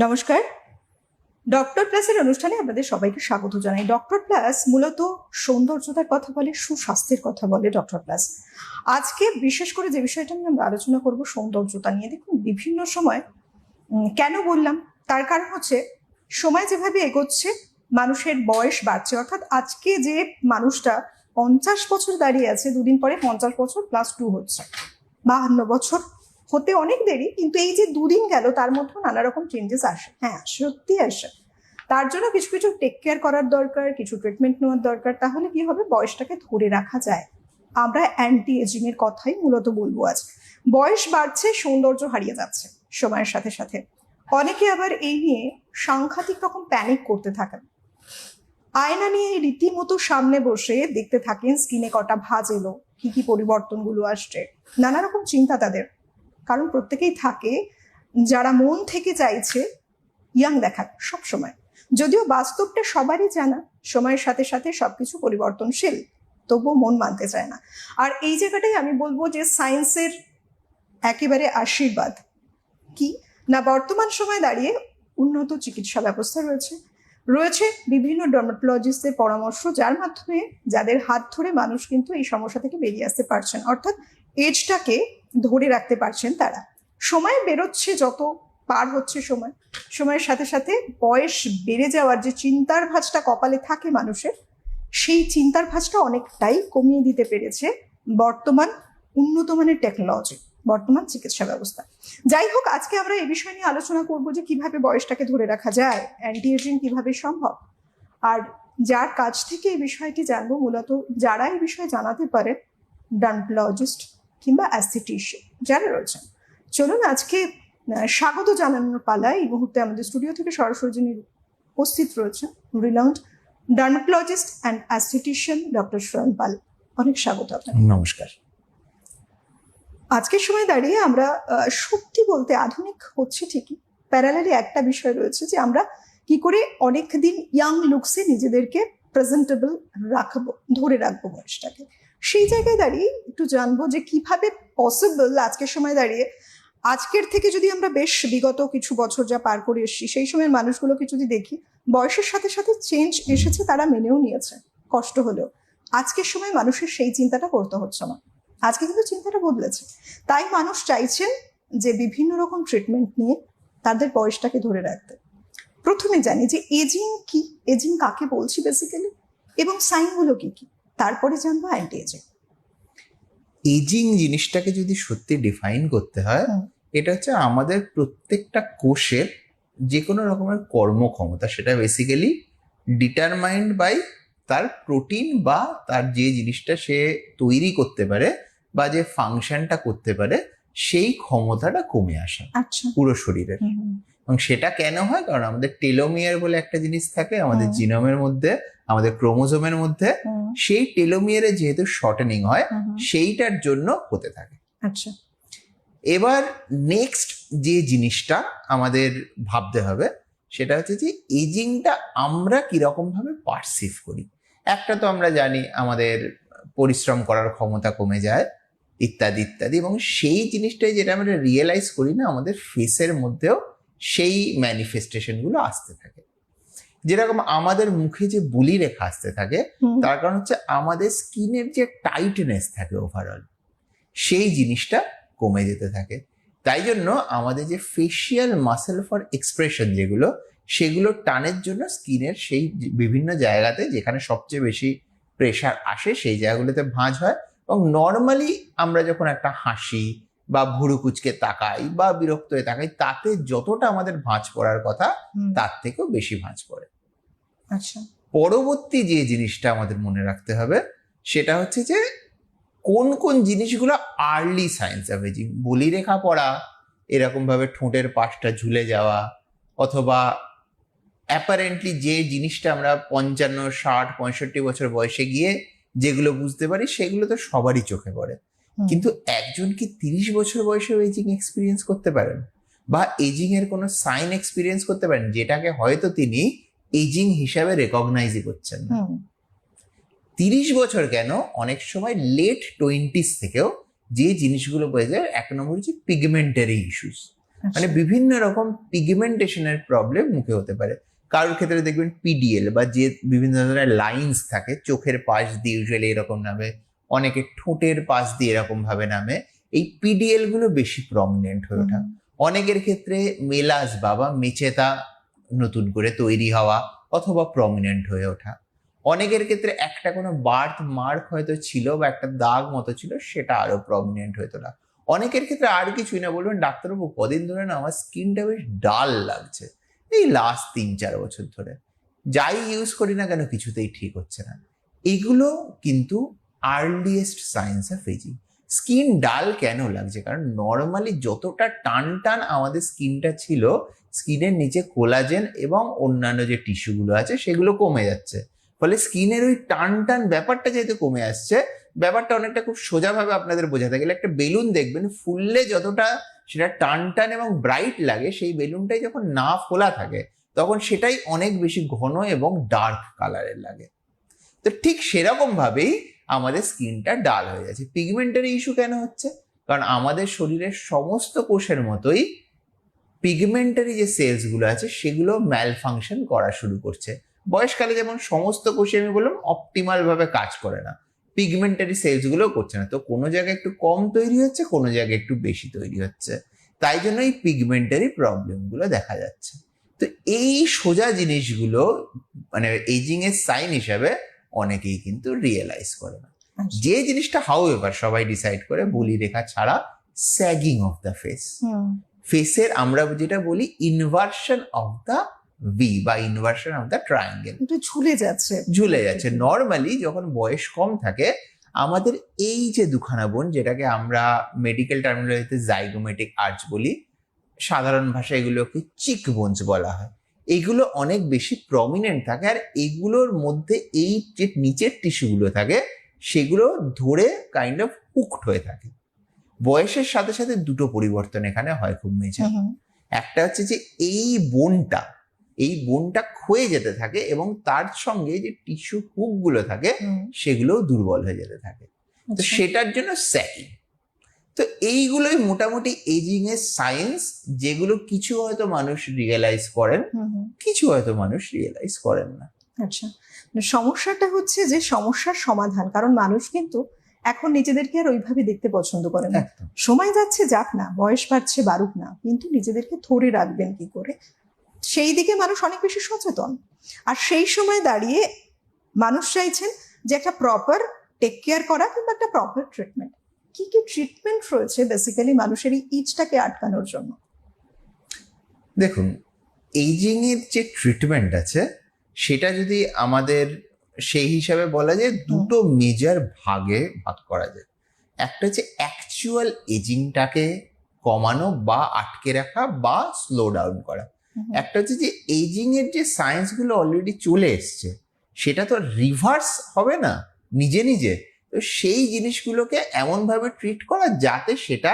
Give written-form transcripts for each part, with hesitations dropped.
নমস্কার। ডক্টর প্লাসের অনুষ্ঠানে আপনাদের সবাইকে স্বাগত জানাই। ডক্টর প্লাস মূলত সৌন্দর্যতার কথা বলে, সুস্বাস্থ্যের কথা বলে ডক্টর প্লাস। আজকে বিশেষ করে যে বিষয়টা নিয়ে আমরা আলোচনা করব সৌন্দর্যতা নিয়ে। দেখুন, বিভিন্ন সময় কেন বললাম, তার কারণ হচ্ছে সময় যেভাবে এগোচ্ছে মানুষের বয়স বাড়ছে। অর্থাৎ আজকে যে মানুষটা 50 বছর দাঁড়িয়ে আছে, দুদিন পরে 50 বছর +2 হচ্ছে, 52 বছর হতে অনেক দেরি, কিন্তু এই যে দুদিন গেল তার মধ্যে নানা রকম চেঞ্জেস আসে। হ্যাঁ, সত্যি আসে। তার জন্য কিছু কিছু টেক কেয়ার করার দরকার, কিছু ট্রিটমেন্ট নেওয়ার দরকার। তাহলে কি হবে, বয়সটাকে ধরে রাখা যায়। আমরা অ্যান্টি এজিং এর কথাই মূলত বলবো আজ। বয়স বাড়ছে, সৌন্দর্য হারিয়ে যাচ্ছে সময়ের সাথে সাথে। অনেকে আবার এই নিয়ে সাংঘাতিক রকম প্যানিক করতে থাকেন। আয়না নিয়ে রীতিমতো সামনে বসে দেখতে থাকেন স্কিনে কটা ভাঁজ এলো, কি কি পরিবর্তনগুলো আসছে, নানা রকম চিন্তা তাদের। কারণ প্রত্যেকেই থাকে যারা মন থেকে চাইছে ইয়াং দেখার সব সময়, যদিও বাস্তবটা সবারই জানা সময়ের সাথে সাথে সবকিছু পরিবর্তনশীল, তবুও মন মানতে চায় না। আর এই জায়গাটাই আমি বলবো যে সায়েন্সের একেবারে আশীর্বাদ কি না, বর্তমান সময় দাঁড়িয়ে উন্নত চিকিৎসা ব্যবস্থা রয়েছে বিভিন্ন ডার্মাটোলজিস্টের পরামর্শ, যার মাধ্যমে যাদের হাত ধরে মানুষ কিন্তু এই সমস্যা থেকে বেরিয়ে আসতে পারছেন, অর্থাৎ এজটাকে ধরে রাখতে পারছেন তারা। সময় বেরোচ্ছে, যত পার হচ্ছে সময়ের সাথে সাথে বয়স বেড়ে যাওয়ার যে চিন্তার ভাঁজটা কপালে থাকে মানুষের, সেই চিন্তার ভাঁজটা অনেকটাই কমিয়ে দিতে পেরেছে বর্তমান উন্নত মানের টেকনোলজি, বর্তমান চিকিৎসা ব্যবস্থা। যাই হোক, আজকে আমরা এই বিষয় নিয়ে আলোচনা করবো যে কিভাবে বয়সটাকে ধরে রাখা যায়, অ্যান্টি এজিং কিভাবে সম্ভব। আর যার কাছ থেকে এই বিষয়টি জানবো, মূলত যারা এই বিষয়ে জানাতে পারে, ডার্মাটোলজিস্ট কিংবা অ্যাস্থেটিশিয়ান যারা রয়েছেন। চলুন আজকে স্বাগত জানানোর পালা। এই মুহূর্তে আমাদের স্টুডিও থেকে সরাসরি যিনি উপস্থিত রয়েছেন, রিনাউন্ড ডার্মাটোলজিস্ট অ্যান্ড অ্যাস্থেটিশিয়ান ডক্টর শ্রয়ন পাল। অনেক স্বাগত আপনাকে। নমস্কার। আজকের সময় দাঁড়িয়ে আমরা সত্যি বলতে আধুনিক হচ্ছে ঠিকই, প্যারালালি একটা বিষয় রয়েছে যে আমরা কি করে অনেক দিন ইয়াং লুকসে নিজেদেরকে প্রেজেন্টেবল রাখবো, ধরে রাখবো বয়সটাকে। সেই জায়গায় দাঁড়িয়ে একটু জানবো যে কিভাবে পসিবল আজকের সময় দাঁড়িয়ে, আজকের থেকে যদি আমরা বেশ বিগত কিছু বছর যা পার করে এসেছি সেই সময়ের মানুষগুলোকে যদি দেখি, বয়সের সাথে সাথে চেঞ্জ এসেছে, তারা মেনেও নিয়েছে কষ্ট হলেও। আজকের সময় মানুষের সেই চিন্তাটা করতে হচ্ছে না, আজকে কিন্তু চিন্তাটা বদলেছে। তাই মানুষ চাইছেন যে বিভিন্ন রকম ট্রিটমেন্ট নিয়ে তাদের বয়সটাকে ধরে রাখতে। প্রথমে জানি যে এজিং কি, এজিং কাকে বলছি বেসিক্যালি, এবং সাইনগুলো কি কি, তারপরে জানবো অ্যান্টি এজিং। এজিং জিনিসটাকে যদি সত্যি ডিফাইন করতে হয়, এটা হচ্ছে আমাদের প্রত্যেকটা কোষের যে কোনো রকমের কর্মক্ষমতা, সেটা বেসিক্যালি ডিটারমাইন্ড বাই তার প্রোটিন বা তার যে জিনিসটা সে তৈরি করতে পারে বা যে ফাংশনটা করতে পারে, সেই ক্ষমতাটা কমে আসে পুরো শরীরের। এবং সেটা কেন হয়? কারণ আমাদের টেলোমিয়ার বলে একটা জিনিস থাকে আমাদের জিনোমের মধ্যে, আমাদের ক্রোমোজোমের মধ্যে। সেই টেলোমিয়ারে যেহেতু শর্টেনিং হয়, সেইটার জন্য হতে থাকে। আচ্ছা, এবার নেক্সট যে জিনিসটা আমাদের ভাবতে হবে সেটা হচ্ছে যে এজিংটা আমরা কিরকম ভাবে পারসিভ করি। একটা তো আমরা জানি আমাদের পরিশ্রম করার ক্ষমতা কমে যায় ইত্যাদি ইত্যাদি, এবং সেই জিনিসটাই যেটা আমরা রিয়েলাইজ করি না, আমাদের ফেসের মধ্যেও সেই ম্যানিফেস্টেশনগুলো আসতে থাকে। যেরকম আমাদের মুখে যে বুলি রেখা আসতে থাকে, তার কারণ হচ্ছে আমাদের স্কিনের যে টাইটনেস থাকে ওভারঅল, সেই জিনিসটা কমে যেতে থাকে। তাই জন্য আমাদের যে ফেশিয়াল মাসেল ফর এক্সপ্রেশন যেগুলো, সেগুলো টানের জন্য স্কিনের সেই বিভিন্ন জায়গাতে যেখানে সবচেয়ে বেশি প্রেশার আসে, সেই জায়গাগুলোতে ভাঁজ হয়। এবং নর্মালি আমরা যখন একটা হাসি বা ভুরু কুচকে তাকাই বা বিরক্ত হয়ে তাকাই, তাতে যতটা আমাদের ভাঁজ পড়ার কথা তার থেকেও বেশি ভাঁজ পড়ে। আচ্ছা, পরবর্তী যে জিনিসটা আমাদের মনে রাখতে হবে সেটা হচ্ছে যে কোন কোন জিনিসগুলো আর্লি সাইন্স অফ এজিং। বলি রেখা পড়া, এরকম ভাবে ঠোঁটের পাশটা ঝুলে যাওয়া, অথবা অ্যাপারেন্টলি যে জিনিসটা আমরা 55, 60, 65 বছর বয়সে গিয়ে যেগুলো বুঝতে পারি, সেগুলো তো সবারই চোখে পড়ে। কিন্তু একজন কি 30 বছর বয়সেও এজিং এক্সপিরিয়েন্স করতে পারেন, বা এজিং এর কোনো সাইন এক্সপিরিয়েন্স করতে পারেন যেটাকে হয়তো তিনি এজিং হিসাবে রেকগনাইজই করছেন না। 30 বছর কেন, অনেক সময় লেট 20s থেকেও যে জিনিসগুলো বোঝা যায়, এক নম্বর হচ্ছে পিগমেন্টারি ইস্যুস। মানে বিভিন্ন রকম পিগমেন্টেশনের প্রবলেম মুখে হতে পারে। কারোর ক্ষেত্রে দেখবেন পিডিএল বা যে বিভিন্ন ধরনের লাইন্স থাকে চোখের পাশ দিয়ে ইউজুয়ালি এরকম নামে, অনেকে ঠোঁটের পাশ দিয়ে এরকম ভাবে নামে। এই পিডিএল গুলো বেশি প্রমিনেন্ট হয়ে ওঠা। অনেকের ক্ষেত্রে মেলাস বা মেচেতা নতুন করে তৈরি হওয়া অথবা প্রমিনেন্ট হয়ে ওঠা। অনেকের ক্ষেত্রে একটা কোনো বার্থ মার্ক হয়তো ছিল বা একটা দাগ মতো ছিল, সেটা আরো প্রমিনেন্ট হয়ে তোলা। অনেকের ক্ষেত্রে আর কিছুই না, বলবেন ডাক্তারবাবু কদিন ধরে না আমার স্কিনটা বেশ ডাল লাগছে, এই লাস্ট 3-4 বছর ধরে যাই ইউজ করি না কেন কিছুতেই ঠিক হচ্ছে না। এগুলো কিন্তু earliest signs of ageing. Skin dull কেন লাগছে? কারণ নর্মালি যতটা টান টান আমাদের স্কিনটা ছিল, স্কিনের নিচে কোলাজেন এবং অন্যান্য যে টিস্যুগুলো আছে সেগুলো কমে যাচ্ছে। ফলে স্কিনের ওই টান টান ব্যাপারটা যেহেতু কমে আসছে, ব্যাপারটা অনেকটা খুব সোজাভাবে আপনাদের বোঝাতে গেলে একটা বেলুন দেখবেন ফুললে যতটা সেটা টান টান এবং ব্রাইট লাগে, সেই বেলুনটাই যখন না ফোলা থাকে তখন সেটাই অনেক বেশি ঘন এবং ডার্ক কালারের লাগে। তো ঠিক সেরকম ভাবেই আমাদের স্কিনটা ডাল হয়ে যাচ্ছে। পিগমেন্টারি ইস্যু কেন হচ্ছে? কারণ আমাদের শরীরের সমস্ত কোষের মতোই পিগমেন্টারি যে সেলস গুলো আছে সেগুলো ম্যালফাংশন করা শুরু করছে। বয়সকালে যেমন সমস্ত কোষে আমি বললাম অপটিমাল ভাবে কাজ করে না, পিগমেন্টারি সেলস গুলো করছে না। তো কোনো জায়গায় একটু কম তৈরি হচ্ছে, কোনো জায়গায় একটু বেশি তৈরি হচ্ছে, তাই জন্য এই পিগমেন্টারি প্রবলেম গুলো দেখা যাচ্ছে। তো এই সোজা জিনিসগুলো মানে এজিং এর সাইন হিসাবে অনেকেই কিন্তু রিয়েলাইজ করে না। যে জিনিসটা হাউএভার সবাই ডিসাইড করে বলি রেখা ছাড়া, স্যাগিং অফ দ্য ফেস। ফেসের আমরা যেটা বলি ইনভার্সন অফ দ্য ভি বা ইনভার্সন অফ দ্য ট্রায়াঙ্গেল, ঝুলে যাচ্ছে ঝুলে যাচ্ছে। নর্মালি যখন বয়স কম থাকে আমাদের এই যে দুখানা বোন, যেটাকে আমরা মেডিকেল টার্মিনোলজিতে জাইগোমেটিক আর্চ বলি, সাধারণ ভাষায় এগুলোকে চিক বোনস বলা হয়, এগুলো অনেক বেশি প্রমিনেন্ট থাকে। আর এগুলোর মধ্যে এই যে নিচের টিস্যুগুলো থাকে সেগুলো ধরে কাইন্ড অফ হুকড হয়ে থাকে। বয়সের সাথে সাথে দুটো পরিবর্তন এখানে হয় খুব মেজর। একটা হচ্ছে যে এই বোনটা ক্ষয়ে যেতে থাকে এবং তার সঙ্গে যে টিস্যু হুক গুলো থাকে সেগুলোও দুর্বল হয়ে যেতে থাকে। তো সেটার জন্য স্যাগিং। তো এইগুলোই মোটামুটি এজিং এর সায়েন্স, যেগুলো কিছু হয়তো মানুষ রিয়েলাইজ করেন, কিছু হয়তো মানুষ রিয়েলাইজ করেন না। আচ্ছা, সমস্যাটা হচ্ছে যে সমস্যার সমাধান, কারণ মানুষ কিন্তু এখন নিজেদেরকে আর ওইভাবে দেখতে পছন্দ করে না। সময় যাচ্ছে যাক না, বয়স বাড়ছে বাড়ুক না, কিন্তু নিজেদেরকে ধরে রাখবেন কি করে সেই দিকে মানুষ অনেক বেশি সচেতন। আর সেই সময় দাঁড়িয়ে মানুষ চাইছেন যে একটা প্রপার টেক কেয়ার করা কিংবা একটা প্রপার ট্রিটমেন্ট। কি কি ট্রিটমেন্ট রয়েছে বেসিক্যালি মানুষের এই ইজটাকে আটকানোর জন্য? দেখুন, এইজিং এর যে ট্রিটমেন্ট আছে সেটা যদি আমাদের সেই হিসাবে বলা যায় দুটো মেজর ভাগে ভাগ করা যায়। একটা হচ্ছে অ্যাকচুয়াল এজিংটাকে কমানো বা আটকে রাখা বা স্লো ডাউন করা। একটা হচ্ছে যে এজিং এর যে সায়েন্স গুলো অলরেডি চলে এসছে সেটা তো রিভার্স হবে না নিজে নিজে। তো সেই জিনিসগুলোকে এমন ভাবে ট্রিট করা যাতে সেটা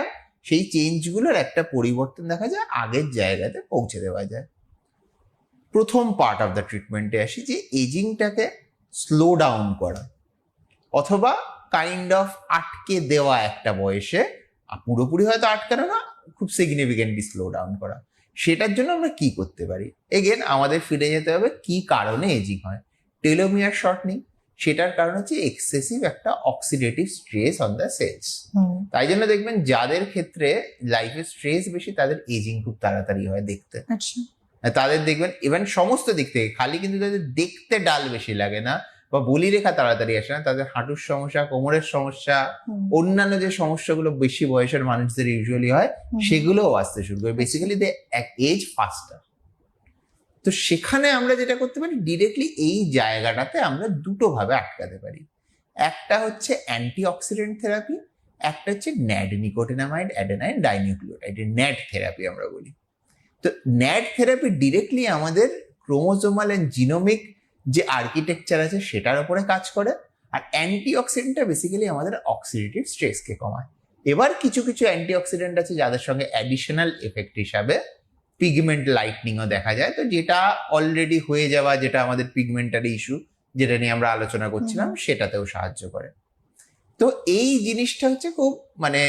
সেই চেঞ্জগুলোর একটা পরিবর্তন দেখা যায়, আগের জায়গাতে পৌঁছে দেওয়া যায়। প্রথম পার্ট অফ দ্য ট্রিটমেন্টে আসি, যে এজিংটাকে স্লো ডাউন করা অথবা কাইন্ড অফ আটকে দেওয়া একটা বয়সে, পুরোপুরি হয়তো আটকানো না, খুব সিগনিফিকেন্টলি স্লো ডাউন করা। সেটার জন্য আমরা কি করতে পারি? এগেন আমাদের ফিরে যেতে হবে কি কারণে এজিং হয়। টেলোমিয়ার শর্টনিং, সেটার কারণ হচ্ছে এক্সেসিভ একটা oxidative stress on the cells. তাই জন্য দেখবেন যাদের ক্ষেত্রে লাইফে স্ট্রেস বেশি তাদের এজিং খুব তাড়াতাড়ি হয় দেখতে। তাদের দেখবেন ইভেন সমস্ত দিক থেকে, খালি কিন্তু তাদের দেখতে ডাল বেশি লাগে না বা বলি রেখা তাড়াতাড়ি আসে না, তাদের হাঁটুর সমস্যা, কোমরের সমস্যা, অন্যান্য যে সমস্যাগুলো বেশি বয়সের মানুষদের ইউজুয়ালি হয় সেগুলোও আসতে শুরু করে। Basically they age faster. তো সেখানে আমরা যেটা করতে পারি, ডিরেক্টলি এই জায়গাটাতে আমরা দুটো ভাবে আটকাতে পারি। একটা হচ্ছে অ্যান্টিঅক্সিডেন্ট থেরাপি, একটা হচ্ছে ন্যাড নিকোটিনামাইড অ্যাডেনাইন ডাইনিউক্লিওটাইড, ন্যাড থেরাপি আমরা বলি। তো ন্যাড থেরাপি ডিরেক্টলি আমাদের ক্রোমোজোমাল এন্ড জিনোমিক যে আর্কিটেকচার আছে সেটার উপরে কাজ করে। আর অ্যান্টিঅক্সিডেন্টটা বেসিক্যালি আমাদের অক্সিডেটিভ স্ট্রেসকে কমায়। এবার কিছু কিছু অ্যান্টিঅক্সিডেন্ট আছে যাদের সঙ্গে অ্যাডিশনাল এফেক্ট হিসাবে পিগমেন্ট লাইটনিংও দেখা যায়। তো যেটা অলরেডি হয়ে যাওয়া, যেটা আমাদের পিগমেন্টারি ইস্যু যেটা নিয়ে আমরা আলোচনা করছিলাম, সেটাতেও সাহায্য করে। তো এই জিনিসটা হচ্ছে খুব মানে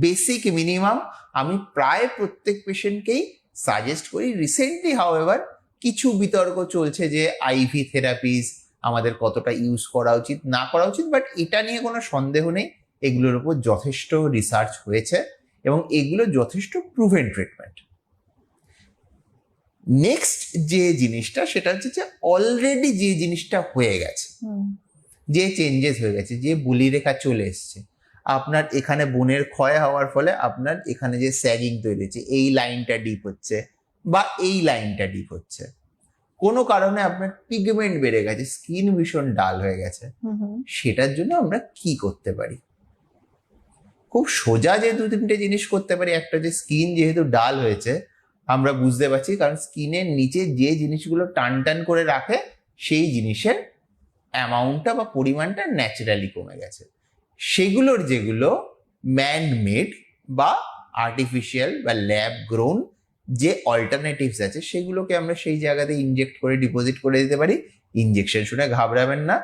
বেসিক মিনিমাম আমি প্রায় প্রত্যেক পেশেন্টকেই সাজেস্ট করি। রিসেন্টলি হাউএভার কিছু বিতর্ক চলছে যে আইভি থেরাপিস আমাদের কতটা ইউজ করা উচিত না করা উচিত, বাট এটা নিয়ে কোনো সন্দেহ নেই এগুলোর উপর যথেষ্ট রিসার্চ হয়েছে এবং এগুলো যথেষ্ট প্রুভেন ট্রিটমেন্ট। নেক্সট যে জিনিসটা সেটা হচ্ছে যে অলরেডি যে জিনিসটা হয়ে গেছে, যে চেঞ্জেস হয়ে গেছে, যে বুলি রেখা চলে এসছে, আপনার এখানে বোনের ক্ষয় হওয়ার ফলে আপনার এখানে যে স্যাগিং তৈরি হচ্ছে, এই লাইনটা ডিপ হচ্ছে বা এই লাইনটা ডিপ হচ্ছে, কোনো কারণে আপনার পিগমেন্ট বেড়ে গেছে, স্কিন ভীষণ ডাল হয়ে গেছে, সেটার জন্য আমরা কি করতে পারি? খুব সোজা যে 2-3টে জিনিস করতে পারি। একটা যে স্কিন যেহেতু ডাল হয়েছে আমরা বুঝতে পারছি কারণ স্কিনের নিচে যে জিনিসগুলো টান টান করে রাখে সেই জিনিসের অ্যামাউন্টটা বা পরিমাণটা ন্যাচারালি কমে গেছে। সেগুলোর যেগুলো ম্যান মেড বা আর্টিফিশিয়াল বা ল্যাব গ্রোন যে অল্টারনেটিভস আছে সেগুলোকে আমরা সেই জায়গাতে ইনজেক্ট করে ডিপোজিট করে দিতে পারি। ইনজেকশন শুনে ঘাবড়াবেন না,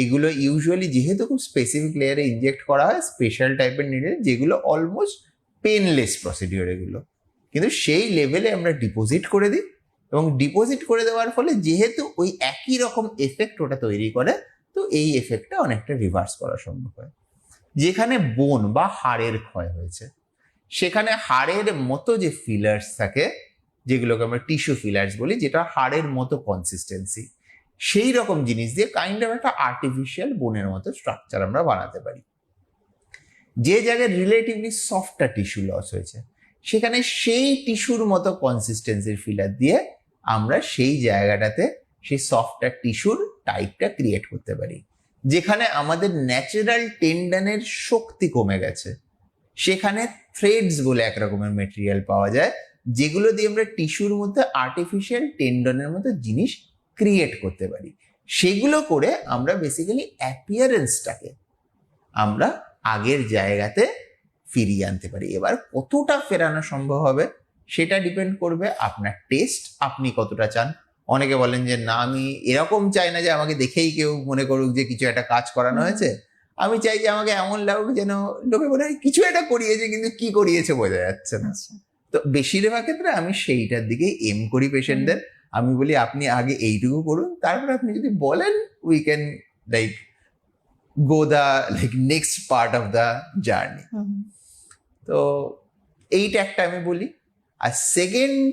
এগুলো ইউজুয়ালি যেহেতু খুব স্পেসিফিক লেয়ারে ইনজেক্ট করা হয়, স্পেশাল টাইপের নিডেল যেগুলো অলমোস্ট পেনলেস প্রসিডিওর এগুলো, কিন্তু সেই লেভেলে আমরা ডিপোজিট করে দিই এবং ডিপোজিট করে দেওয়ার ফলে যেহেতু ওই একই রকম এফেক্ট ওটা তৈরি করে, তো এই এফেক্টটা অনেকটা রিভার্স করা সম্ভব হয়। যেখানে বোন বা হাড়ের ক্ষয় হয়েছে সেখানে হাড়ের মতো যে ফিলার্স থাকে, যেগুলোকে আমরা টিস্যু ফিলার্স বলি, যেটা হাড়ের মতো কনসিস্টেন্সি, সেই রকম জিনিস দিয়ে কাইন্ড অফ একটা আর্টিফিশিয়াল বোনের মতো স্ট্রাকচার আমরা বানাতে পারি। যে জায়গায় রিলেটিভলি সফটটা টিস্যু লস হয়েছে সেখানে সেই টিস্যুর মতো কনসিস্টেন্সির ফিলার দিয়ে আমরা সেই জায়গাটাতে সেই সফটটা টিস্যুর টাইপটা ক্রিয়েট করতে পারি। যেখানে আমাদের ন্যাচারাল টেন্ডনের শক্তি কমে গেছে সেখানে থ্রেডস বলে এক রকমের মেটেরিয়াল পাওয়া যায়, যেগুলো দিয়ে আমরা টিস্যুর মধ্যে আর্টিফিশিয়াল টেন্ডনের মতো জিনিস ক্রিয়েট করতে পারি। সেগুলো করে আমরা বেসিক্যালি অ্যাপিয়ারেন্সটাকে আমরা আগের জায়গাতে ফিরিয়ে আনতে পারি। এবার কতটা ফেরানো সম্ভব হবে সেটা ডিপেন্ড করবে আপনার টেস্ট, আপনি কতটা চান। অনেকে বলেন যে না, আমি এরকম চাই না যে আমাকে দেখেই কেউ মনে করুক যে কিছু একটা কাজ করানো হয়েছে, আমি চাই যে আমাকে এমন লাগুক যেন লোকে মনে হয় কিছু একটা করিয়েছে কিন্তু কি করিয়েছে বোঝা যাচ্ছে না। তো বেশিরভাগ ক্ষেত্রে আমি সেইটার দিকেই এম করি পেশেন্টদের। আমি বলি আপনি আগে এইটুকু করুন, তারপর আপনি যদি বলেন we can like go the like next part of the journey. তো এইটা একটা আমি বলি। আর সেকেন্ড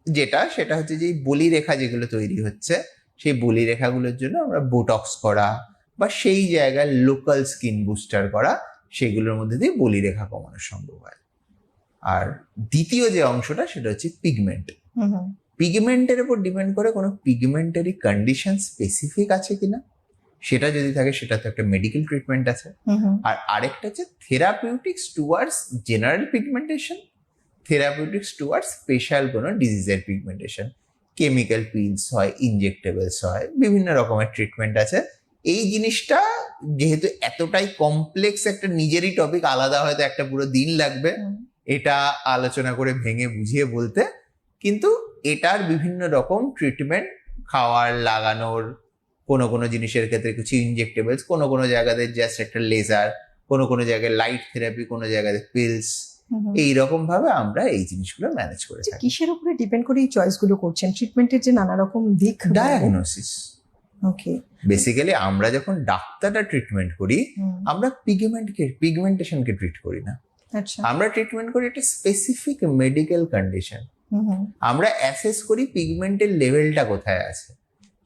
যেটা সেটা হচ্ছে যে বলি রেখা যেগুলো তৈরি হচ্ছে সেই বলি রেখাগুলোর জন্য আমরা বোটক্স করা বা সেই জায়গায় লোকাল স্কিন বুস্টার করা, সেগুলোর মধ্যে দিয়ে বলি রেখা কমানো সম্ভব হয়। আর দ্বিতীয় যে অংশটা সেটা হচ্ছে পিগমেন্ট। পিগমেন্টের উপর ডিপেন্ড করে কোনো পিগমেন্টারি কন্ডিশন স্পেসিফিক আছে কিনা, সেটা যদি থাকে সেটা তো একটা মেডিকেল ট্রিটমেন্ট আছে। আর আরেকটা হচ্ছে therapeutics towards general pigmentation, therapeutics towards special কোনো ডিজিজের পিগমেন্টেশন। কেমিক্যাল পিলস হয়, ইনজেক্টেবলস হয়, বিভিন্ন রকমের ট্রিটমেন্ট আছে। এই জিনিসটা যেহেতু এতটাই কমপ্লেক্স একটা নিজেরই টপিক, আলাদা হয়তো একটা পুরো দিন লাগবে এটা আলোচনা করে ভেঙে বুঝিয়ে বলতে, কিন্তু এটার বিভিন্ন রকম ট্রিটমেন্ট, খাওয়ার, লাগানোর, কোনো কোনো জিনিসের ক্ষেত্রে কিছু ইনজেক্টেবলস, কোনো কোনো জায়গাতে জাস্ট একটা লেজার, কোনো কোনো জায়গায় লাইট থেরাপি, কোনো জায়গাতে পিলস, এইরকম ভাবে আমরা এই জিনিসগুলো ম্যানেজ করে থাকি। কিসের উপরে ডিপেন্ড করে এই চয়েস গুলো করছেন? ট্রিটমেন্টের যে নানা রকম দিক, ডায়াগনোসিস। ওকে, বেসিক্যালি আমরা যখন ডাক্তাররা ট্রিটমেন্ট করি আমরা পিগমেন্টেশনকে ট্রিট করি না। আচ্ছা, আমরা ট্রিটমেন্ট করি একটা স্পেসিফিক মেডিকেল কন্ডিশন। আমরা অ্যাসেস করি পিগমেন্টের লেভেলটা কোথায় আছে,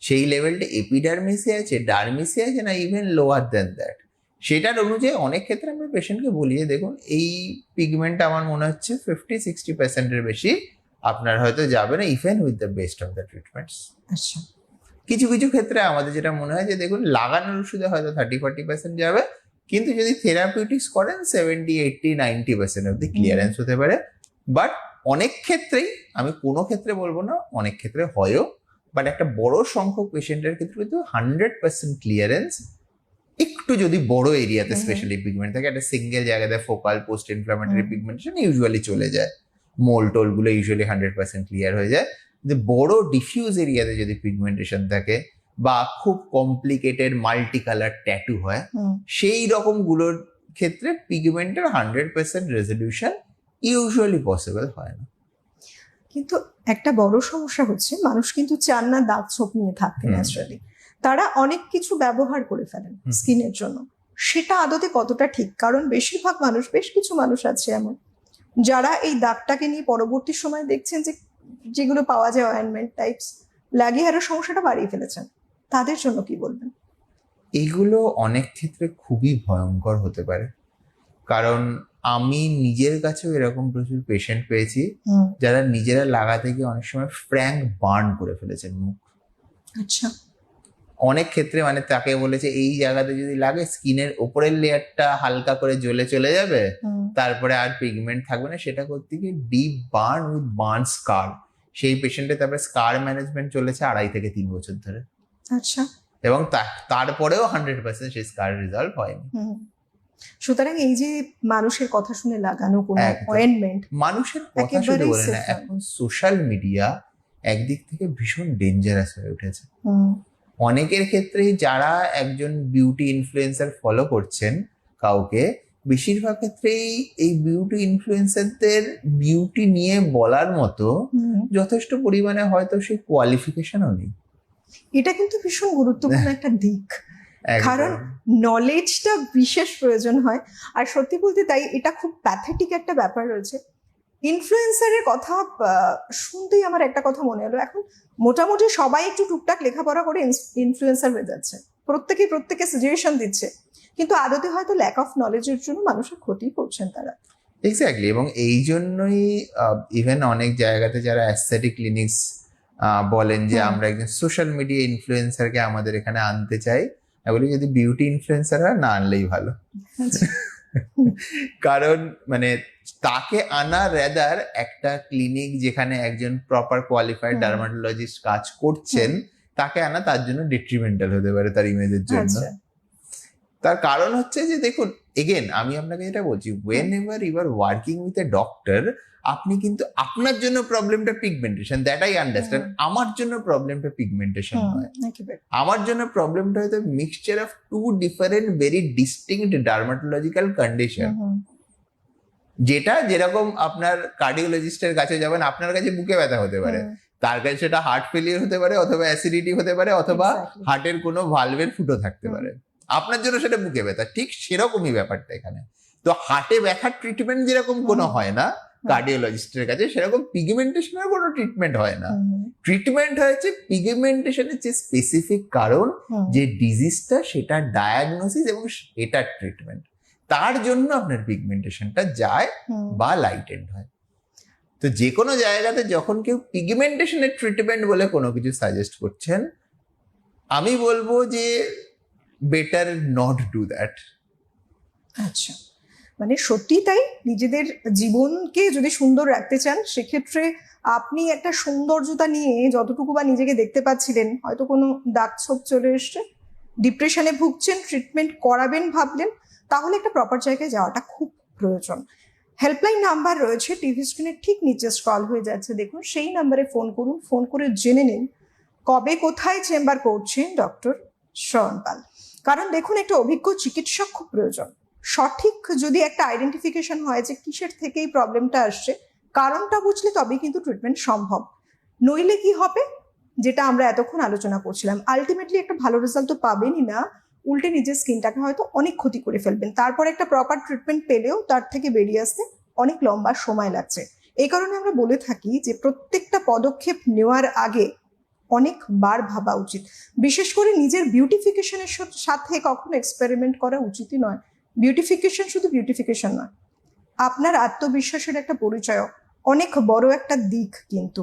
সেই লেভেলটা এপিডার্মিসে আছে, ডার্মিসে আছে, না ইভেন লোয়ার দেন দ্যাট। সেটার অনুযায়ী অনেক ক্ষেত্রে আমরা পেশেন্টকে বলি যে দেখুন এই পিগমেন্ট আমার মনে হচ্ছে 50-60% বেশি, আপনার হয়তো যাবে না even with the best of the treatments. আচ্ছা, কিছু কিছু ক্ষেত্রে আমাদের যেটা মনে হয় যে দেখুন লাগানোর ওষুধে হয়তো 30-40% যাবে, কিন্তু যদি থেরাপিউটিক্স করেন 70-80-90% অব্দি ক্লিয়ারেন্স হতে পারে। বাট অনেক ক্ষেত্রেই, আমি কোনো ক্ষেত্রে বলবো না, অনেক ক্ষেত্রে হয়ও, বাট একটা বড় সংখ্যক পেশেন্টের ক্ষেত্রে কিন্তু 100% ক্লিয়ারেন্স একটু যদি বড় এরিয়াতে স্পেশালি পিগমেন্ট থাকে, একটা সিঙ্গেল জায়গাতে focal post inflammatory pigmentation usually চলে যায়, মোল টোল গুলো ইউজুয়ালি 100% ক্লিয়ার হয়ে যায়। যে বড় ডিফিউজ এরিয়াতে যদি পিগমেন্টেশন থাকে বা খুব কমপ্লিকেটেড মাল্টি কালার ট্যাটু হয়, সেই রকম গুলোর ক্ষেত্রে পিগমেন্টের 100% রেজলিউশন ইউজুয়ালি পসিবল হয় না। কিন্তু একটা বড় সমস্যা হচ্ছে মানুষ কিন্তু চান না দাগ ছোপ নিয়ে থাকতে হুম। ন্যাচারালি, তারা অনেক কিছু ব্যবহার করে ফেলেন হুম। স্কিনের জন্য। সেটা আদতে কতটা ঠিক? কারণ বেশিরভাগ মানুষ, বেশ কিছু মানুষ আছে এমন যারা এই দাগটাকে নিয়ে পরবর্তী সময় দেখছেন যে যেগুলো পাওয়া যায় অয়েনমেন্ট টাইপস লাগিয়ে আরো সমস্যাটা বাড়িয়ে ফেলেছেন। তাদের জন্য কি বলবেন? এগুলো অনেক ক্ষেত্রে খুবই ভয়ঙ্কর হতে পারে, কারণ আমি নিজের কাছেও এরকম প্রচুর পেশেন্ট পেয়েছি যারা নিজেরা লাগাতে গিয়ে অনেক সময় ফ্র্যাঙ্ক বার্ন করে ফেলেছেন মুখ। আচ্ছা। অনেক ক্ষেত্রে মানে তাকে বলেছে এই জায়গাতে যদি লাগে স্কিনের ওপরের লেয়ারটা হালকা করে জ্বলে চলে যাবে, তারপরে আর পিগমেন্ট থাকবে না। সেটা করতে গিয়ে ডিপ বার্ন উইথ বার্ন স্কার, সেই পেশেন্টের তারপরে স্কার ম্যানেজমেন্ট চলেছে 2.5 থেকে 3 বছর ধরে। আচ্ছা। এবং তারপরেও 100% সেই স্কার রিজলভ হয়নি। সুতরাং এই যে মানুষের কথা শুনে লাগানো কোনো একদম। অয়েনমেন্ট, মানুষের কথা শুধু একেবারেই বলে না, safe নয়। এখন সোশ্যাল মিডিয়া একদিক থেকে ভীষণ ডেঞ্জারাস হয়ে উঠেছে। অনেকের ক্ষেত্রেই যারা একজন বিউটি ইনফ্লুয়েন্সার ফলো করছেন কাউকে, বেশিরভাগ ক্ষেত্রেই এই বিউটি ইনফ্লুয়েন্সারদের বিউটি নিয়ে বলার মতো যথেষ্ট পরিমাণে হয়তো সেই কোয়ালিফিকেশনও নেই। এটা কিন্তু ভীষণ গুরুত্বপূর্ণ একটা দিক, একদম। কারণ নলেজটা বিশেষ প্রয়োজন হয়। আর সত্যি বলতে তাই এটা খুব প্যাথেটিক একটা ব্যাপার রয়েছে। ইনফ্লুয়েন্সারের কথা শুনতেই আমার একটা কথা মনে হলো, এখন মোটামুটি সবাই একটু টুকটাক লেখাপড়া করে ইনফ্লুয়েন্সার হয়ে যাচ্ছে, প্রত্যেকে সাজেশন দিচ্ছে, কিন্তু আদতে হয়তো ল্যাক অফ নলেজের জন্য মানুষের ক্ষতি করছেন তারা। এক্স্যাক্টলি। এবং এই জন্যই ইভেন অনেক জায়গাতে যারা অ্যাস্থেটিক ক্লিনিক্স বলেন যে আমরা একজন সোশ্যাল মিডিয়া ইনফ্লুয়েন্সারকে আমাদের এখানে আনতে চাই, আমি বলি যদি বিউটি ইনফ্লুয়েন্সার হয় না আনলেই ভালো। কারণ মানে তাকে আনা রেদার একটা ক্লিনিক যেখানে একজন প্রপার কোয়ালিফাইড ডার্মাটোলজিস্ট কাজ করছেন, তাকে আনা তার জন্য ডিট্রিমেন্টাল হতে পারে তার ইমেজের জন্য। তার কারণ হচ্ছে যে দেখুন, এগেন আমি আপনাকে যেটা বলছি, whenever you are working with a doctor, আপনি কিন্তু আপনার জন্য প্রবলেমটা পিগমেন্টেশন, দ্যাট আই আন্ডারস্ট্যান্ড। আমার জন্য প্রবলেমটা পিগমেন্টেশন নয়, আমার জন্য প্রবলেমটা হয়তো mixture of two different very distinct dermatological condition. যেটা যেরকম আপনার কার্ডিওলজিস্টের কাছে যাবেন, আপনার কাছে বুকে ব্যথা হতে পারে, তার কাছে সেটা হার্ট ফেলিয়ার হতে পারে, অথবা অ্যাসিডিটি হতে পারে, অথবা হার্টের কোনো ভালভের ফুটো থাকতে পারে। আপনার জন্য সেটা বুকে ব্যথা, ঠিক সেরকমই ব্যাপারটা এখানে। তো হার্টে ব্যথার ট্রিটমেন্ট যেরকম কোনো হয় না কার্ডিওলজিস্টের কাছে, সেরকম পিগমেন্টেশনের কোনো ট্রিটমেন্ট হয় না। ট্রিটমেন্ট হয়েছে পিগমেন্টেশনের যে স্পেসিফিক কারণ, যে ডিজিজটা, সেটা ডায়াগনোসিস এবং সেটার ট্রিটমেন্ট। তার জন্য আপনার পিগমেন্টেশনটা যায় বা লাইটেন্ড হয়। তো যে কোনো জায়গাতে যখন কেউ পিগমেন্টেশনের ট্রিটমেন্ট বলে কোনো কিছু সাজেস্ট করছেন, আমি বলবো যে বেটার নট ডু দ্যাট। আচ্ছা, মানে সত্যি তাই, নিজেদের জীবনকে যদি সুন্দর রাখতে চান সেক্ষেত্রে আপনি একটা সৌন্দর্যতা নিয়ে যতটুকু বা নিজেকে দেখতে পাচ্ছিলেন, হয়তো কোনো দাগ ছোপ চলে এসছে, ডিপ্রেশনে ভুগছেন, ট্রিটমেন্ট করাবেন ভাবলেন, তাহলে একটা প্রপার জায়গায় যাওয়াটা খুব প্রয়োজন। হেল্পলাইন নাম্বার রয়েছে টিভি স্ক্রিনের ঠিক নিচে স্ক্রল হয়ে যাচ্ছে, দেখুন সেই নাম্বারে ফোন করুন, ফোন করে জেনে নিন কবে কোথায় চেম্বার করছেন ডক্টর শ্রবণ পাল। কারণ দেখুন, একটা অভিজ্ঞ চিকিৎসক খুব প্রয়োজন। সঠিক যদি একটা আইডেন্টিফিকেশন হয় যে কিসের থেকে এই প্রবলেমটা আসছে, কারণটা বুঝলে তবেই কিন্তু ট্রিটমেন্ট সম্ভব। নইলে কি হবে, যেটা আমরা এতক্ষণ আলোচনা করছিলাম, আলটিমেটলি একটা ভালো রেজাল্ট তো পাবেনই না, উল্টে নিজের স্কিনটাকে হয়তো অনেক ক্ষতি করে ফেলবেন। তারপর একটা প্রপার ট্রিটমেন্ট পেলেও তার থেকে বেরিয়ে আসতে অনেক লম্বা সময় লাগছে। এই কারণে আমরা বলে থাকি যে প্রত্যেকটা পদক্ষেপ নেওয়ার আগে অনেকবার ভাবা উচিত। বিশেষ করে নিজের বিউটিফিকেশনের সাথে কখনো এক্সপেরিমেন্ট করা উচিতই নয়। বিউটিফিকেশন শুধু বিউটিফিকেশন নয়, আপনার আত্মবিশ্বাসের একটা পরিচয়, অনেক বড় একটা দিক। কিন্তু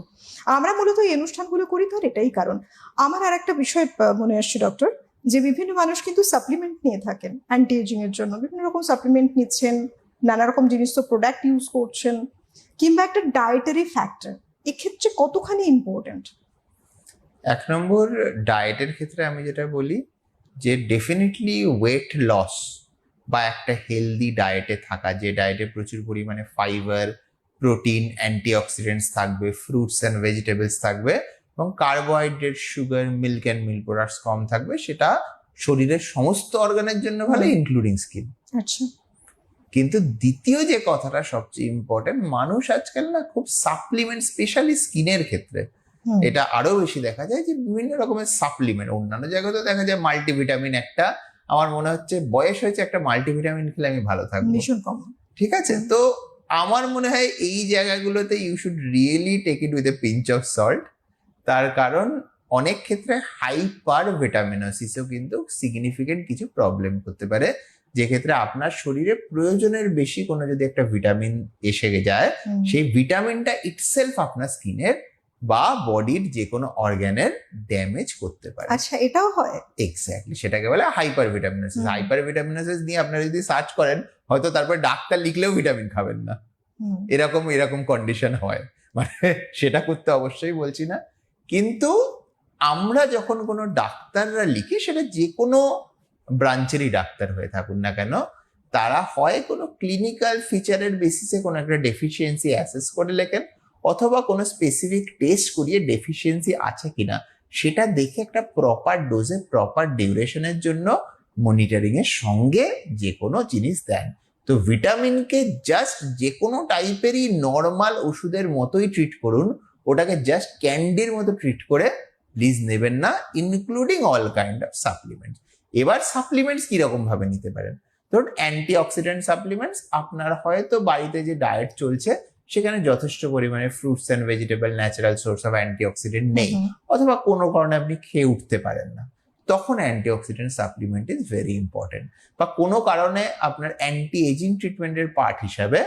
আমরা মূলত এই অনুষ্ঠানগুলো করি তার এটাই কারণ। আমার আর একটা বিষয় মনে আসছে ডক্টর, যে বিভিন্ন মানুষ কিন্তু সাপ্লিমেন্ট নিয়ে থাকেন অ্যান্টি এজিং এর জন্য, বিভিন্ন রকম সাপ্লিমেন্ট নিচ্ছেন, নানা রকম জিনিস তো প্রোডাক্ট ইউজ করছেন, কিংবা একটা ডায়েটারি ফ্যাক্টর এক্ষেত্রে কতখানি ইম্পর্টেন্ট? এক নম্বর, ডায়েটের ক্ষেত্রে আমি যেটা বলি যে ডেফিনেটলি ওয়েট লস বা একটা হেলদি ডায়েটে থাকা, যে ডায়েটে প্রচুর পরিমাণে ফাইবার, প্রোটিন, অ্যান্টিঅক্সিডেন্টস থাকবে, ফ্রুটস অ্যান্ড ভেজিটেবলস থাকবে, এবং carbohydrate, sugar, milk and milk products কম থাকবে, সেটা শরীরের সমস্ত অর্গানের জন্য ভালো, ইনক্লুডিং স্কিন। আচ্ছা। কিন্তু দ্বিতীয় যে কথাটা সবচেয়ে ইম্পর্টেন্ট, মানুষ আজকাল না খুব সাপ্লিমেন্ট, স্পেশালি স্কিনের ক্ষেত্রে হুম, এটা আরো বেশি দেখা যায় যে বিভিন্ন রকমের সাপ্লিমেন্ট, অন্যান্য জায়গায় তো দেখা যায় মাল্টিভিটামিন একটা, আমার মনে হচ্ছে বয়স হয়েছে একটা মাল্টিভিটামিন খেলে আমি ভালো থাকবো, ভীষণ কমন। ঠিক আছে? তো আমার মনে হয় এই জায়গাগুলোতে you should really take it with a pinch of salt. তার কারণ অনেক ক্ষেত্রে হাইপার ভিটামিনোসিসও কিন্তু সিগনিফিকেন্ট কিছু প্রবলেম করতে পারে, যে ক্ষেত্রে আপনার শরীরে প্রয়োজনের বেশি কোনো যদি একটা ভিটামিন এসে যায়, হুম, সেই ভিটামিনটা ইটসেলফ আপনার স্কিনের বা বডির যে কোনো অর্গানের ড্যামেজ করতে পারে। আচ্ছা, এটাও হয়? এক্স্যাক্টলি, সেটাকে বলে হাইপার ভিটামিনোসিস। হুম। হাইপার ভিটামিনোসিস নিয়ে আপনারা যদি সার্চ করেন, হয়তো তারপর ডাক্তার লিখলেও ভিটামিন খাবেন না, হুম, এরকম কন্ডিশন হয়। মানে সেটা করতে অবশ্যই বলছি না, কিন্তু আমরা যখন কোনো ডাক্তাররা লিখি, সেটা যে কোনো ব্রাঞ্চেরই ডাক্তার হয়ে থাকুন না কেন, তারা হয় কোনো ক্লিনিক্যাল ফিচারের বেসিসে কোনো একটা ডেফিসিয়েন্সি অ্যাসেস করে লেখেন, অথবা কোনো স্পেসিফিক টেস্ট করিয়ে ডেফিসিয়েন্সি আছে কিনা সেটা দেখে একটা প্রপার ডোজে প্রপার ডিউরেশনের জন্য মনিটরিং এর সঙ্গে যে কোনো জিনিস দেন। তো ভিটামিনকে জাস্ট যে কোনো টাইপেরই নর্মাল ওষুধের মতোই ট্রিট করুন, ওটাকে জাস্ট ক্যান্ডির মতো ট্রিট করে প্লিজ নেবেন না, including all kind of supplements. এবার সাপ্লিমেন্টস কিরকম ভাবে নিতে পারেন, ধরুন অ্যান্টিঅক্সিডেন্ট সাপ্লিমেন্টস, আপনার হয়তো বাড়িতে যে ডায়েট চলছে সেখানে যথেষ্ট পরিমাণে fruits and vegetable natural source of antioxidant নেই, হুম, অথবা কোনো কারণে আপনি খেয়ে উঠতে পারেন না, তখন antioxidant supplement is very important. বা কোনো কারণে আপনার অ্যান্টি এজিং ট্রিটমেন্টের পার্ট হিসাবে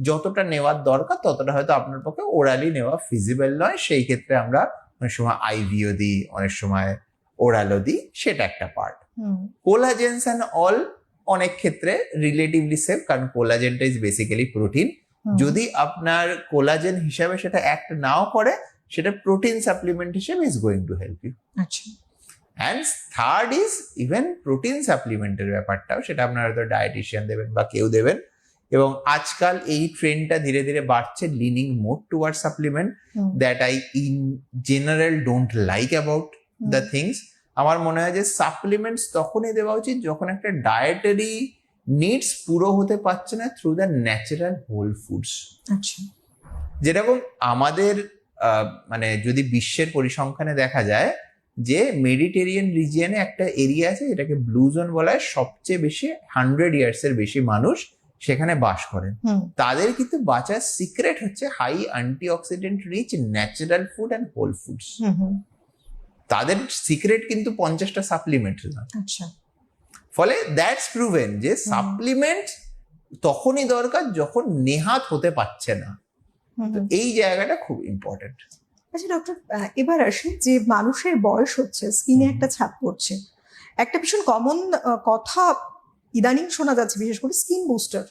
যতটা নেওয়ার দরকার ততটা হয়তো আপনার পক্ষে ওরালি নেওয়া ফিজিবল নয়, সেই ক্ষেত্রে আমরা অনেক সময় আইভিও দিই, অনেক সময় ওরালও দিই, সেটা একটা পার্ট। হুম, কোলাজেন্স অ্যান্ড অল অনেক ক্ষেত্রে রিলেটিভলি সেফ, কারণ কোলাজেনটা ইজ বেসিক্যালি প্রোটিন। হুম, যদি আপনার কোলাজেন হিসাবে সেটা অ্যাক্ট নাও করে, সেটা প্রোটিন সাপ্লিমেন্ট হিসেবে is going to help you. আচ্ছা, and third is even protein সাপ্লিমেন্টের ব্যাপারটাও, সেটা আপনার হয়তো ডায়েটিশিয়ান দেবেন বা কেউ দেবেন, এবং আজকাল এই ট্রেন্ডটা ধীরে ধীরে বাড়ছে, lining more toward supplement, hmm, that I in general don't like about the things. আমার মনে হয় যে সাপ্লিমেন্টস তখনই দেওয়া উচিত যখন একটা ডায়েটারি নিডস পুরো হতে পারছে না through the natural whole foods. আচ্ছা, যেরকম আমাদের মানে যদি বিশ্বের পরিসংখ্যানে দেখা যায় যে মেডিটেরিয়ান রিজিয়নে একটা এরিয়া আছে যেটাকে ব্লু জোন বলা হয়, সবচেয়ে বেশি 100 ইয়ার্সের বেশি মানুষ সেখানে বাস করেন। হুম, তাদের কিন্তু বাঁচার সিক্রেট হচ্ছে high antioxidant rich natural food and whole foods. হুম, হুম, তাদের সিক্রেট কিন্তু 50টা সাপ্লিমেন্ট না। আচ্ছা, ফলে দ্যাটস প্রুভেন যে সাপ্লিমেন্ট তখনই দরকার যখন নেহাত হতে পারছে না। হুম, তো হুম। এই জায়গাটা খুব ইম্পর্টেন্ট। আচ্ছা ডক্টর, এবার আসি যে মানুষের বয়স হচ্ছে, স্কিনে একটা ছাপ পড়ছে। একটা ভীষণ কমন কথা ইদানিং শোনা যাচ্ছে, বিশেষ করে স্কিন বুস্টার।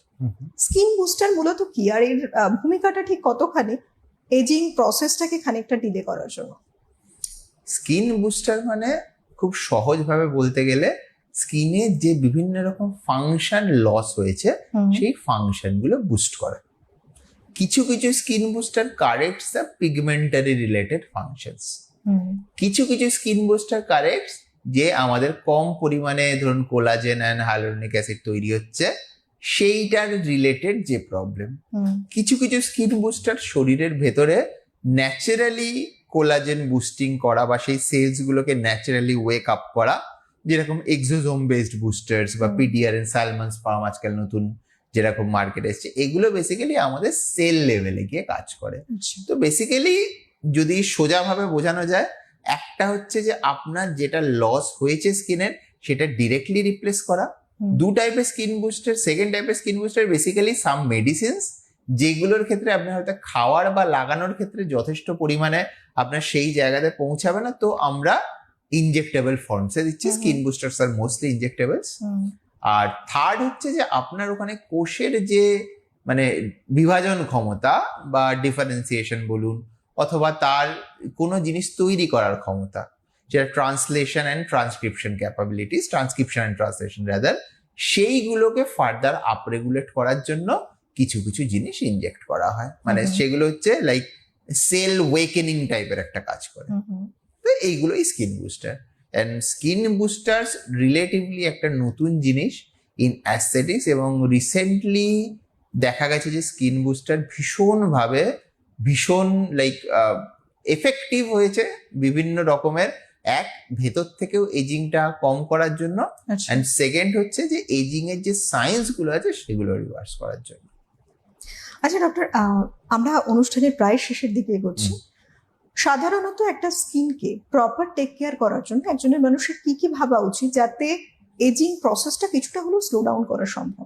স্কিন বুস্টার মূলত কি, আর এর ভূমিকাটা ঠিক কতখানি এজিং প্রসেসটাকে খানিকটা ডিলে করার জন্য? স্কিন বুস্টার মানে খুব সহজভাবে বলতে গেলে স্কিনে যে বিভিন্ন রকম ফাংশন লস হয়েছে হুম, সেই ফাংশন গুলো বুস্ট করে। কিছু কিছু skin booster corrects the pigmentary related functions, হুম, কিছু কিছু স্কিন বুস্টার কারেক্টস যে আমাদের কম পরিমাণে ধরুন কোলাজেন অ্যান্ড হাইলুরোনিক অ্যাসিড তৈরি হচ্ছে সেইটার রিলেটেড যে প্রবলেম। হুম, কিছু কিছু স্কিন বুস্টার শরীরের ভেতরে ন্যাচারালি কোলাজেন বুস্টিং করা বা সেই সেলস গুলোকে ন্যাচারালি ওয়েক আপ করা, যেরকম এক্সোজোম বেসড বুস্টার্স বা হুম। পিডিআরএন সালমন স্পার্ম আজকাল নতুন যেরকম মার্কেট এসছে, এগুলো বেসিক্যালি আমাদের সেল লেভেলে গিয়ে কাজ করে। আচ্ছা, তো বেসিক্যালি যদি সোজাভাবে বোঝানো যায়, একটা হচ্ছে যে আপনার যেটা লস হয়েছে স্কিনের সেটা ডিরেক্টলি রিপ্লেস করা। হুম, দু টাইপের স্কিন বুস্টার, সেকেন্ড টাইপের স্কিন বুস্টার বেসিক্যালি সাম মেডিসিনস, যেগুলোর ক্ষেত্রে আপনি হয়তো খাওয়ার বা লাগানোর ক্ষেত্রে যথেষ্ট পরিমাণে আপনার সেই জায়গাতে পৌঁছাবে না, তো আমরা ইনজেক্টেবল ফর্মসে দিচ্ছি। হুম, স্কিন বুস্টার্স আর মোস্টলি ইনজেক্টেবলস। হুম, আর থার্ড হচ্ছে যে আপনার ওখানে কোষের যে মানে বিভাজন ক্ষমতা বা ডিফারেন্সিয়েশন বলুন, অথবা তার কোনো জিনিস তৈরি করার ক্ষমতা, যেটা translation and transcription capabilities, transcription and translation rather, সেইগুলোকে ফার্দার আপরেগুলেট করার জন্য কিছু কিছু জিনিস ইনজেক্ট করা হয়। মানে হুম, সেগুলো হচ্ছে লাইক সেল ওয়েকেনিং টাইপের একটা কাজ করে। হুম, হুম, তো এইগুলোই skin booster. And skin boosters relatively একটা নতুন জিনিস, ইন অ্যাস্থেটিক্স, এবং রিসেন্টলি দেখা গেছে যে স্কিন বুস্টার ভীষণ লাইক এফেক্টিভ হয়েছে বিভিন্ন রকমের, এক ভেতর থেকেও এজিংটা কম করার জন্য, আচ্ছা অ্যান্ড সেকেন্ড হচ্ছে যে এজিং এর যে সায়েন্স গুলো আছে সেগুলো রিভার্স করার জন্য। আচ্ছা ডক্টর, আমরা অনুষ্ঠানের প্রায় শেষের দিকে এগোচ্ছি। সাধারণত একটা স্কিনকে প্রপার টেক কেয়ার করার জন্য একজনের মানুষের কি কি ভাবা উচিত যাতে এজিং প্রসেসটা কিছুটা হলেও স্লো ডাউন করা সম্ভব?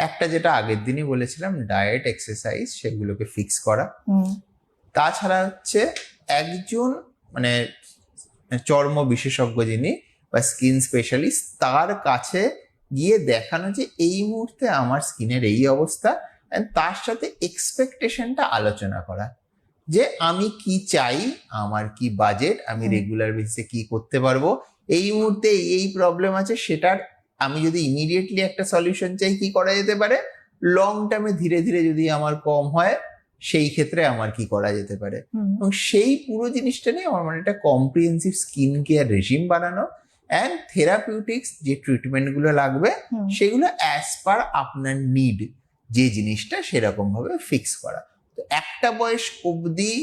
একটা যেটা আগের দিনই বলেছিলাম, ডায়েট, এক্সারসাইজ, সেগুলোকে ফিক্স করা। তাছাড়া হচ্ছে একজন মানে চর্ম বিশেষজ্ঞ যিনি বা স্কিন স্পেশালিস্ট, তার কাছে গিয়ে দেখানো যে এই মুহূর্তে আমার স্কিনের এই অবস্থা, and তার সাথে এক্সপেকটেশনটা আলোচনা করা যে আমি কি চাই, আমার কি বাজেট, আমি রেগুলার বেসিসে কি করতে পারবো, এই মুহূর্তে এই প্রবলেম আছে, সেটার আমি যদি ইমিডিয়েটলি একটা সলিউশন চাই কি করা যেতে পারে, লং টার্মে ধীরে ধীরে যদি আমার কম হয় সেই ক্ষেত্রে আমার কি করা যেতে পারে, এবং সেই পুরো জিনিসটা নিয়ে আমার মানে একটা কম্প্রিহেন্সিভ স্কিন কেয়ার রেজিম বানানো, অ্যান্ড থেরাপিউটিক্স যে ট্রিটমেন্টগুলো লাগবে সেগুলো অ্যাজ পার আপনার নিড যে জিনিসটা সেরকম ভাবে ফিক্স করা। তো একটা বয়স অবধি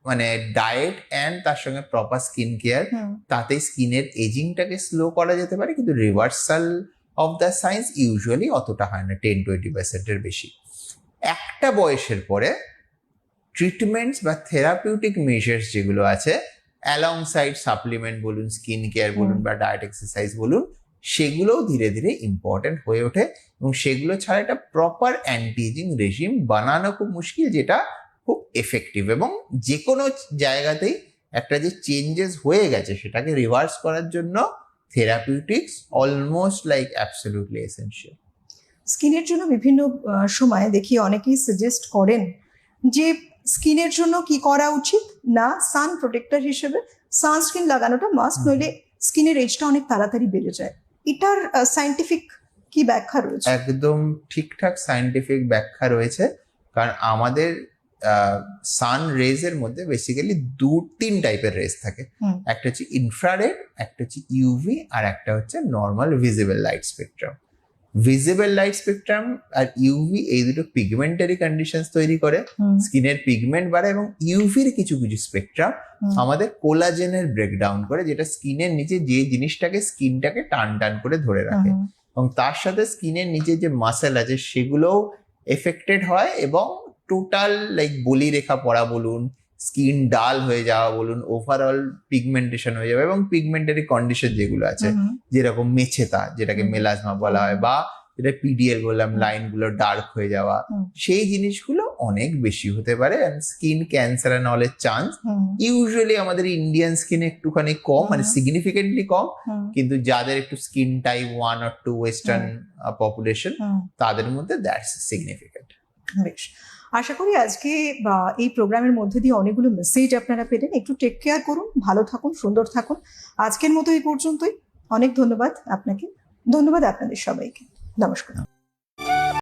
মানে ডায়েট অ্যান্ড তার সঙ্গে প্রপার স্কিন কেয়ার, তাতে স্কিনের এজিংটাকে স্লো করা যেতে পারে, কিন্তু reversal of the science usually অতটা হয় না, 10-20%-এর বেশি। একটা বয়সের পরে ট্রিটমেন্টস বা থেরাপিউটিক মেজার্স যেগুলো আছে, অ্যালং সাইড সাপ্লিমেন্ট বলুন, স্কিন কেয়ার বলুন বা ডায়েট এক্সারসাইজ বলুন, সেগুলোও ধীরে ধীরে ইম্পর্টেন্ট হয়ে ওঠে, এবং সেগুলো ছাড়া একটা প্রপার অ্যান্টি এজিং রেজিম বানানো খুব মুশকিল, যেটা খুব এফেক্টিভ, এবং যে কোনো জায়গাতেই একটা যে চেঞ্জেস হয়ে গেছে সেটাকে রিভার্স করার জন্য therapeutics almost like absolutely essential. স্কিনের জন্য বিভিন্ন সময় দেখি অনেকেই সাজেস্ট করেন যে স্কিনের জন্য কি করা উচিত না, সান প্রোটেক্টর হিসেবে সানস্ক্রিন লাগানোটা মাস্ট, নইলে স্কিনের এজটা অনেক তাড়াতাড়ি বেড়ে যায়। এটার সায়েন্টিফিক কি ব্যাখ্যা রয়েছে? একদম ঠিকঠাক সায়েন্টিফিক ব্যাখ্যা রয়েছে, কারণ আমাদের সান রেজ এর মধ্যে বেসিক্যালি 2-3 টাইপের রেজ থাকে। একটা হচ্ছে ইনফ্রারেড, একটা হচ্ছে ইউভি, আর একটা হচ্ছে normal visible light spectrum. Visible light spectrum আর ইউভি এই দুটো পিগমেন্টারি কন্ডিশনস তৈরি করে, স্কিনের পিগমেন্ট বাড়ায়, এবং ইউভির কিছু কিছু স্পেকট্রাম আমাদের কোলাজেনের ব্রেকডাউন করে, যেটা স্কিনের নিচে যে জিনিসটাকে স্কিনটাকে টান টান করে ধরে রাখে, এবং তার সাথে স্কিনের নিচে যে মাসেল আছে সেগুলোও এফেক্টেড হয়, এবং টোটাল লাইক বলি রেখা পড়া বলুন, স্কিন ডাল হয়ে যাওয়া বলুন, ওভারঅল পিগমেন্টেশন হয়ে যাবে, এবং পিগমেন্টারি কন্ডিশন যেগুলো আছে যেরকম মেছেতা, যেটাকে মেলাজমা বলা হয়, বা যেটা পিডিএল বললাম, লাইন গুলো ডার্ক হয়ে যাওয়া, সেই জিনিসগুলো অনেক বেশি হতে পারে, স্কিন ক্যান্সার এন্ড অলের চান্স ইউজুয়ালি আমাদের ইন্ডিয়ান স্কিনে একটুখানি কম, মানে সিগনিফিকেন্টলি কম, কিন্তু যাদের একটু skin type 1 or 2 western population, তাদের মধ্যে দ্যাটস সিগনিফিকেন্ট। বেশ, আশা করি আজকে বা এই প্রোগ্রামের মধ্যে দিয়ে অনেকগুলো মেসেজ আপনারা পেলেন। একটু টেক কেয়ার করুন, ভালো থাকুন, সুন্দর থাকুন। আজকের মতো এই পর্যন্তই। অনেক ধন্যবাদ আপনাকে, ধন্যবাদ আপনাদের সবাইকে। নমস্কার।